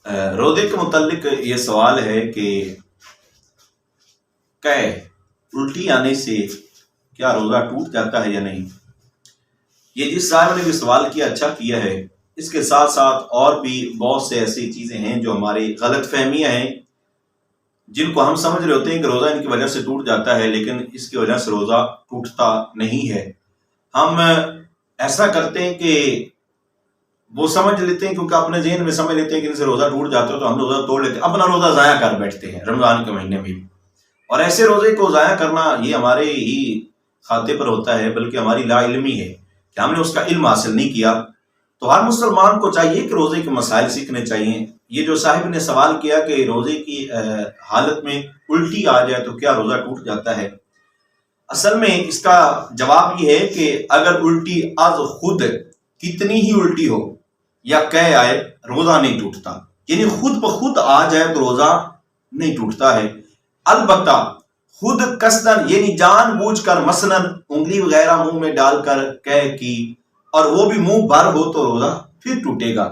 रोजे के मुतालिक ये सवाल है कि कै उल्टी आने से क्या रोज़ा टूट जाता है या नहीं। ये जिस साहब ने भी सवाल किया अच्छा किया है। इसके साथ साथ और भी बहुत से ऐसी चीज़ें हैं जो हमारी गलत फहमियाँ हैं, जिनको हम समझ रहे होते हैं कि रोज़ा इनकी वजह से टूट जाता है, लेकिन इसकी वजह से रोज़ा टूटता नहीं है। हम ऐसा करते हैं कि वो समझ लेते हैं, क्योंकि अपने ज़हन में समझ लेते हैं कि इनसे रोज़ा टूट जाता है तो हम रोज़ा तोड़ लेते हैं, अपना रोज़ा ज़ाया कर बैठते हैं रमज़ान के महीने में भी। और ऐसे रोज़े को ज़ाया करना ये हमारे ही खाते पर होता है, बल्कि हमारी लाइल्मी है कि हमने उसका इल्म हासिल नहीं किया। तो हर मुसलमान को चाहिए कि रोज़े के मसाइल सीखने चाहिए। ये जो साहिब ने सवाल किया कि रोज़े की हालत में उल्टी आ जाए तो क्या रोज़ा टूट जाता है, असल में इसका जवाब ये है कि अगर उल्टी आज खुद कितनी ही उल्टी हो या कह आए, रोज़ा नहीं टूटता। यानी खुद ब खुद आ जाए तो रोज़ा नहीं टूटता है। अलबत्ता खुद कसदन यानी जानबूझकर मसलन उंगली वगैरह मुंह में डालकर कह की और वो भी मुंह भर हो तो रोज़ा फिर टूटेगा।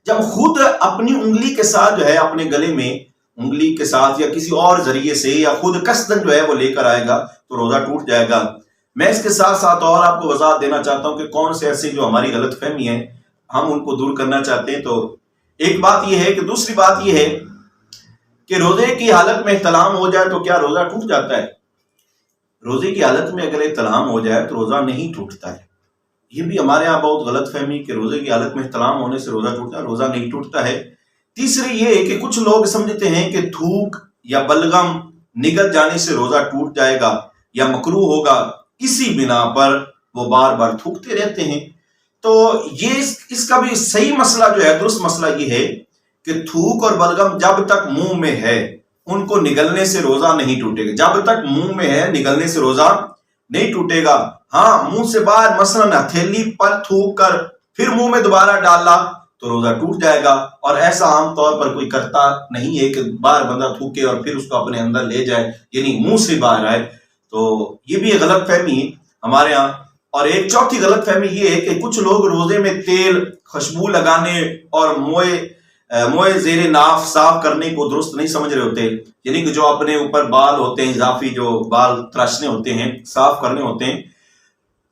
जब खुद अपनी उंगली के साथ जो है अपने गले में उंगली के साथ या किसी और जरिए से या खुद कसदन जो है वो लेकर आएगा तो रोज़ा टूट जाएगा। मैं इसके साथ साथ और आपको वजाहत देना चाहता हूं कि कौन से ऐसे जो हमारी गलत फहमी है हम उनको दूर करना चाहते हैं। तो एक बात यह है कि दूसरी बात यह है कि रोजे की हालत में इहतलाम हो जाए तो क्या रोजा टूट जाता है। रोजे की हालत में अगर इहतलाम हो जाए तो रोजा नहीं टूटता है। ये भी हमारे यहाँ बहुत गलत फहमी कि रोजे की हालत में इहतलाम होने से रोजा टूटता है, रोजा नहीं टूटता है। तीसरी ये है कि कुछ लोग समझते हैं कि थूक या बलगम निगल जाने से रोजा टूट जाएगा या मकरूह होगा, इसी बिना पर वो बार बार थूकते रहते हैं। तो ये इसका भी सही मसला जो है, दुरुस्त मसला ये है कि थूक और बलगम जब तक मुंह में है उनको निगलने से रोजा नहीं टूटेगा। जब तक मुंह में है निगलने से रोजा नहीं टूटेगा। हाँ, मुंह से बाहर मसलन हथेली पर थूक कर फिर मुंह में दोबारा डाला तो रोजा टूट जाएगा। और ऐसा आमतौर पर कोई करता नहीं है कि बाहर बंदा थूके और फिर उसको अपने अंदर ले जाए, यानी मुंह से बाहर आए। तो ये भी एक गलत फहमी है हमारे यहाँ। और एक चौथी गलत फहमी ये है कि कुछ लोग रोजे में तेल खुशबू लगाने और मोए जेरे नाफ साफ करने को दुरुस्त नहीं समझ रहे होते। यानी कि जो अपने ऊपर बाल होते हैं, इजाफी जो बाल तराशने होते हैं, साफ करने होते हैं,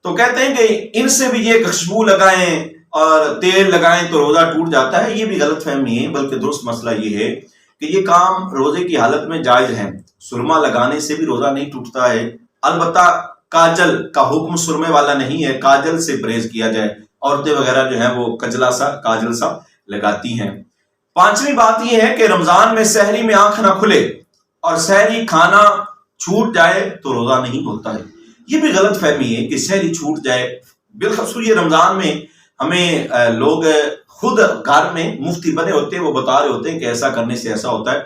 तो कहते हैं कि इनसे भी ये खुशबू लगाएं और तेल लगाएं तो रोजा टूट जाता है। ये भी गलत फहमी है, बल्कि दुरुस्त मसला ये है कि ये काम रोजे की हालत में जायज है। सुरमा लगाने से भी रोजा नहीं टूटता है। अलबत्ता काजल का हुक्म सुरमे वाला नहीं है, काजल से परहेज किया जाए। औरतें वगैरह जो है वो कजला सा काजल सा लगाती हैं। पांचवी बात यह है कि रमजान में सहरी में आंख ना खुले और सहरी खाना छूट जाए तो रोजा नहीं होता है। ये भी गलत फहमी है कि सहरी छूट जाए। बिलखसूस ये रमजान में हमें लोग खुद घर में मुफ्ती बने होते हैं, वो बता रहे होते हैं कि ऐसा करने से ऐसा होता है।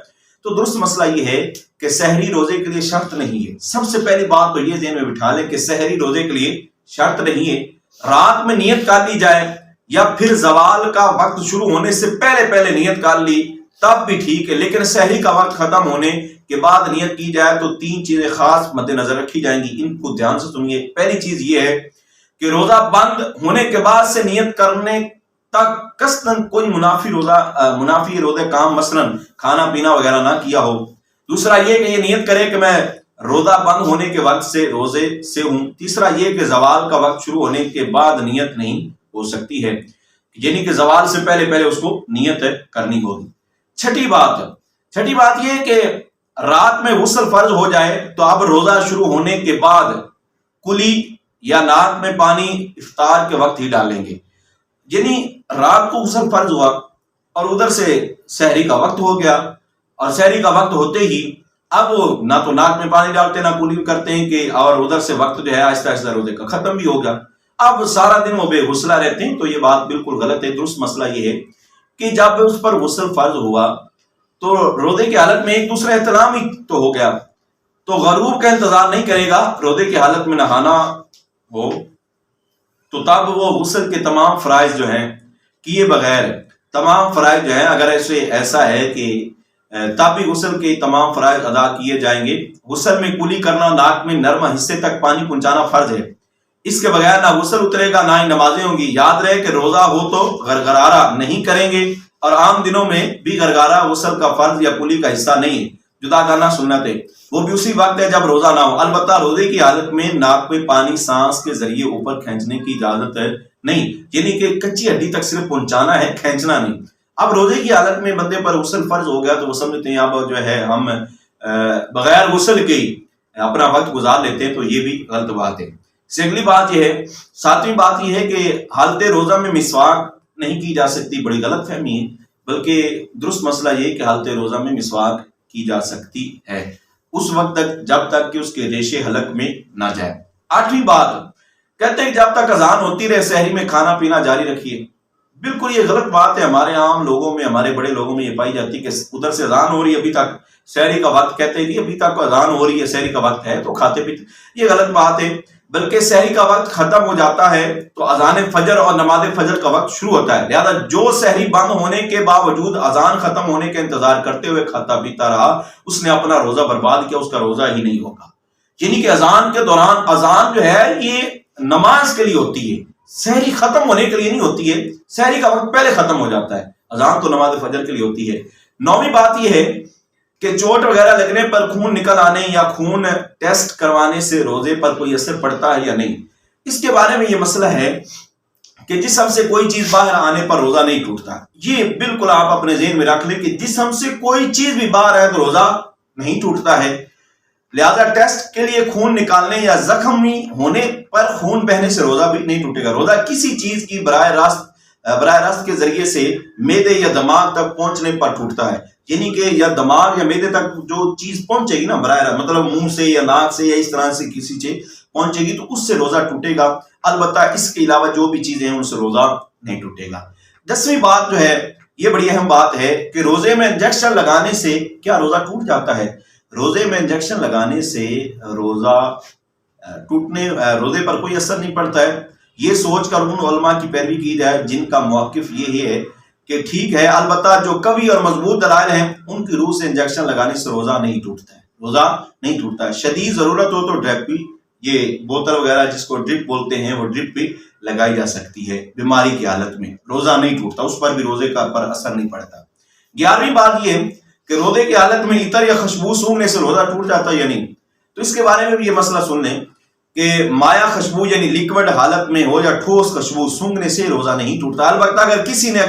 तो दुरुस्त मसला ये है कि सहरी रोजे के लिए शर्त नहीं है। सबसे पहली बात तो ये ज़हन में बिठा लें कि सहरी रोजे के लिए शर्त नहीं है। रात में नियत कर ली जाए या फिर जवाल का वक्त शुरू होने से पहले पहले नियत कर ली तब भी ठीक है, लेकिन सहरी का वक्त खत्म होने के बाद नियत की जाए तो तीन चीजें खास मद्देनजर रखी जाएंगी। इनको ध्यान से सुनिए। पहली चीज ये है कि रोजा बंद होने के बाद से नियत करने तक कसदन कोई मुनाफी रोजे काम मसलन खाना पीना वगैरह ना किया हो। दूसरा ये कि ये नियत करे कि मैं रोजा बंद होने के वक्त से रोजे से हूं। तीसरा ये कि जवाल का वक्त शुरू होने के बाद नियत नहीं हो सकती है, यानी कि जवाल से पहले पहले उसको नियत करनी होगी। छठी बात ये कि रात में गुस्ल फर्ज हो जाए तो अब रोजा शुरू होने के बाद कुली या नाक में पानी इफ्तार के वक्त ही डालेंगे। यानी रात को गुस्ल फर्ज हुआ और उधर से सहरी का वक्त हो गया और सहरी का वक्त होते ही अब वो ना तो नाक में पानी डालते ना कुली करते हैं कि, और उधर से वक्त जो है आहिस्ता आहिस्ता रोजे का खत्म भी हो गया। अब सारा दिन वो बेगुसला रहते हैं। तो ये बात बिल्कुल गलत है। दुरुस्त मसला ये है कि जब उस पर गुस्ल फर्ज हुआ तो रोजे की हालत में एक दूसरा एहतराम ही तो हो गया, तो गरूब का इंतजार नहीं करेगा। रोजे की हालत में नहाना हो तो तब वो गुस्ल के तमाम फराइज जो हैं किए बगैर, तमाम फराइज जो हैं अगर ऐसा है कि तब भी गुस्ल के तमाम फराइज अदा किए जाएंगे। गुस्ल में कुली करना, नाक में नर्म हिस्से तक पानी पहुंचाना फर्ज है। इसके बगैर ना गुस्ल उतरेगा ना ही नमाजें होंगी। याद रहे कि रोजा हो तो गरगरारा नहीं करेंगे, اور عام دنوں میں بھی گرگارہ غسل کا فرض یا کلی کا حصہ نہیں ہے، جدا کرنا سنت ہے، وہ بھی اسی وقت ہے جب روزہ نہ ہو۔ البتہ روزے کی حالت میں ناک میں پانی سانس کے ذریعے اوپر کھینچنے کی اجازت ہے نہیں، یعنی کہ کچی ہڈی تک صرف پہنچانا ہے، کھینچنا نہیں۔ اب روزے کی حالت میں بندے پر غسل فرض ہو گیا تو وہ سمجھتے ہیں اب جو ہے ہم بغیر غسل کے ہی اپنا وقت گزار لیتے ہیں، تو یہ بھی غلط بات ہے۔ اگلی بات یہ ہے، ساتویں بات یہ ہے کہ حالت روزہ میں مسواک نہیں کی جا سکتی، بڑی غلط فہمی ہے، بلکہ درست مسئلہ یہ کہ حالت روزہ میں مسواک کی جا سکتی ہے اس وقت تک جب تک کہ اس کے ریشے حلق میں نہ جائے۔ آٹھویں بات کہتے ہیں جب تک اذان ہوتی رہے سحری میں کھانا پینا جاری رکھیے۔ بالکل یہ غلط بات ہے، ہمارے عام لوگوں میں، ہمارے بڑے لوگوں میں یہ پائی جاتی ہے کہ ادھر سے اذان ہو رہی ہے ابھی تک سحری کا وقت، کہتے ہیں کہ ابھی تک اذان ہو رہی ہے سحری کا وقت ہے تو کھاتے پیتے، یہ غلط بات ہے۔ بلکہ سحری کا وقت ختم ہو جاتا ہے تو اذان فجر اور نماز فجر کا وقت شروع ہوتا ہے، لہذا جو سحری بند ہونے کے باوجود اذان ختم ہونے کا انتظار کرتے ہوئے کھاتا پیتا رہا، اس نے اپنا روزہ برباد کیا، اس کا روزہ ہی نہیں ہوگا۔ یعنی کہ اذان کے دوران، اذان جو ہے یہ نماز کے لیے ہوتی ہے، سحری ختم ہونے کے لیے نہیں ہوتی ہے، سحری کا وقت پہلے ختم ہو جاتا ہے، اذان تو نماز فجر کے لیے ہوتی ہے۔ نویں بات یہ ہے کہ چوٹ وغیرہ لگنے پر خون نکل آنے یا خون ٹیسٹ کروانے سے روزے پر کوئی اثر پڑتا ہے یا نہیں، اس کے بارے میں یہ مسئلہ ہے کہ جسم سے کوئی چیز باہر آنے پر روزہ نہیں ٹوٹتا۔ یہ بالکل آپ اپنے ذہن میں رکھ لیں کہ جسم سے کوئی چیز بھی باہر ہے تو روزہ نہیں ٹوٹتا ہے، لہذا ٹیسٹ کے لیے خون نکالنے یا زخمی ہونے پر خون بہنے سے روزہ بھی نہیں ٹوٹے گا۔ روزہ کسی چیز کی براہ راست کے ذریعے سے معدے یا دماغ تک پہنچنے پر ٹوٹتا ہے، یعنی کہ یا دماغ یا معدے تک جو چیز پہنچے گی نا براہ راست، مطلب منہ سے یا ناک سے یا اس طرح سے کسی چیز پہنچے گی تو اس سے روزہ ٹوٹے گا، البتہ اس کے علاوہ جو بھی چیزیں ہیں ان سے روزہ نہیں ٹوٹے گا۔ 10ویں بات جو ہے یہ بڑی اہم بات ہے کہ روزے میں انجیکشن لگانے سے کیا روزہ ٹوٹ جاتا ہے؟ روزے میں انجیکشن لگانے سے روزے پر کوئی اثر نہیں پڑتا ہے، یہ سوچ کر ان علماء کی پیروی کی جائے جن کا موقف یہ ہے کہ ٹھیک ہے، البتہ جو قوی اور مضبوط دلائل ہیں ان کی روح سے انجیکشن لگانے سے روزہ نہیں ٹوٹتا ہے، روزہ نہیں ٹوٹتا ہے۔ شدید ضرورت ہو تو ڈرپ بھی، یہ بوتل وغیرہ جس کو ڈرپ بولتے ہیں، وہ ڈرپ بھی لگائی جا سکتی ہے بیماری کی حالت میں، روزہ نہیں ٹوٹتا، اس پر بھی روزے کا پر اثر نہیں پڑتا۔ 11ویں بات یہ کہ روزے کی حالت میں عطر یا خوشبو سونگھنے سے روزہ ٹوٹ جاتا ہے یا نہیں، تو اس کے بارے میں بھی یہ مسئلہ سن لیں کہ مایع خوشبو یعنی لیکوڈ حالت میں ہو یا ٹھوس خوشبو سونگھنے سے روزہ نہیں ٹوٹتا، البتہ اگر کسی نے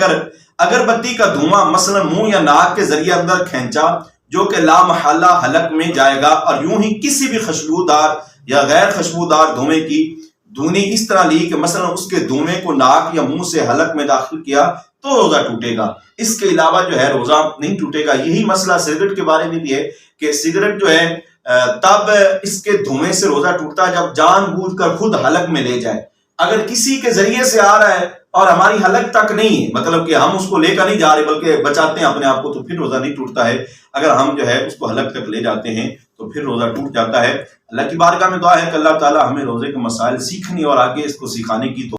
اگربتی کا دھواں مثلا منہ یا ناک کے ذریعے اندر کھینچا جو کہ لا محالہ حلق میں جائے گا، اور یوں ہی کسی بھی خوشبودار یا غیر خوشبودار دھوئیں کی دھونی اس طرح لی کہ مثلا اس کے دھوئیں کو ناک یا منہ سے حلق میں داخل کیا تو روزہ ٹوٹے گا، اس کے علاوہ جو ہے روزہ نہیں ٹوٹے گا۔ یہی مسئلہ سگریٹ کے بارے میں بھی ہے کہ سگریٹ جو ہے تب اس کے دھوئیں سے روزہ ٹوٹتا ہے جب جان بوجھ کر خود حلق میں لے جائے، اگر کسی کے ذریعے سے آ رہا ہے اور ہماری حلق تک نہیں ہے، مطلب کہ ہم اس کو لے کر نہیں جا رہے بلکہ بچاتے ہیں اپنے آپ کو، تو پھر روزہ نہیں ٹوٹتا ہے۔ اگر ہم جو ہے اس کو حلق تک لے جاتے ہیں تو پھر روزہ ٹوٹ جاتا ہے۔ اللہ کی بارگاہ میں دعا ہے کہ اللہ تعالی ہمیں روزے کے مسائل سیکھنے اور آگے اس کو سکھانے کی